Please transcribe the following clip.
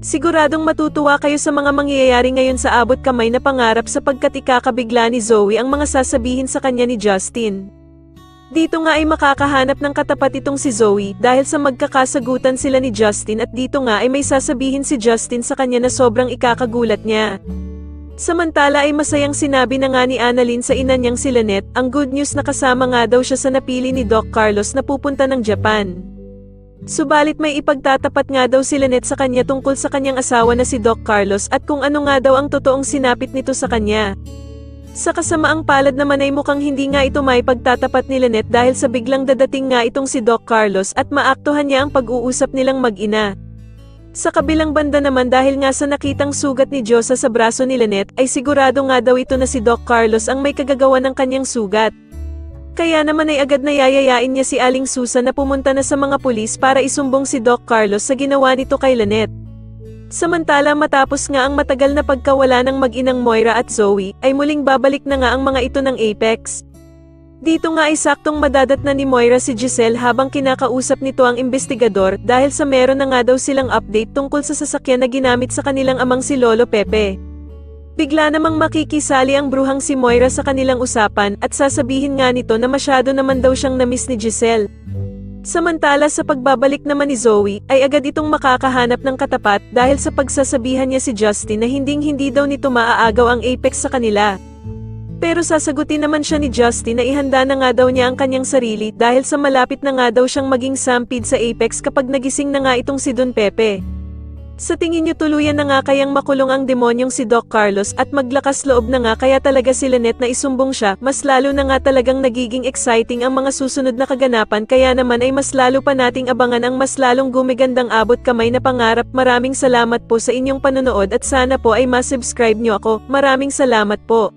Siguradong matutuwa kayo sa mga mangyayari ngayon sa abot kamay na pangarap sapagkat ikakabigla ni Zoe ang mga sasabihin sa kanya ni Justin. Dito nga ay makakahanap ng katapat itong si Zoe dahil sa magkakasagutan sila ni Justin at dito nga ay may sasabihin si Justin sa kanya na sobrang ikakagulat niya. Samantala ay masayang sinabi na nga ni Annalyn sa ina niyang si Lynette ang good news na kasama nga daw siya sa napili ni Doc Carlos na pupunta ng Japan. Subalit may ipagtatapat nga daw si Lynette sa kanya tungkol sa kanyang asawa na si Doc Carlos at kung ano nga daw ang totoong sinapit nito sa kanya. Sa kasamaang palad naman ay mukhang hindi nga ito may pagtatapat ni Lynette dahil sa biglang dadating nga itong si Doc Carlos at maaktuhan niya ang pag-uusap nilang mag-ina. Sa kabilang banda naman dahil nga sa nakitang sugat ni Diyosa sa braso ni Lynette ay sigurado nga daw ito na si Doc Carlos ang may kagagawa ng kanyang sugat. Kaya naman ay agad na yayayain niya si Aling Susan na pumunta na sa mga pulis para isumbong si Doc Carlos sa ginawa nito kay Lynette. Samantala matapos nga ang matagal na pagkawala ng mag-inang Moira at Zoe, ay muling babalik na nga ang mga ito ng Apex. Dito nga ay saktong madadat na ni Moira si Giselle habang kinakausap nito ang investigador dahil sa meron na nga daw silang update tungkol sa sasakyan na ginamit sa kanilang amang si Lolo Pepe. Bigla namang makikisali ang bruhang si Moira sa kanilang usapan at sasabihin nga nito na masyado naman daw siyang na-miss ni Giselle. Samantala sa pagbabalik naman ni Zoe, ay agad itong makakahanap ng katapat dahil sa pagsasabihan niya si Justin na hindi daw nito maaagaw ang Apex sa kanila. Pero sasagutin naman siya ni Justin na ihanda na nga daw niya ang kanyang sarili dahil sa malapit na nga daw siyang maging sampid sa Apex kapag nagising na nga itong si Don Pepe. Sa tingin niyo tuluyan na nga kayang makulong ang demonyong si Doc Carlos at maglakas loob na nga kaya talaga si Lynette na isumbong siya, mas lalo na nga talagang nagiging exciting ang mga susunod na kaganapan kaya naman ay mas lalo pa nating abangan ang mas lalong gumigandang abot kamay na pangarap. Maraming salamat po sa inyong panonood at sana po ay ma-subscribe niyo ako. Maraming salamat po.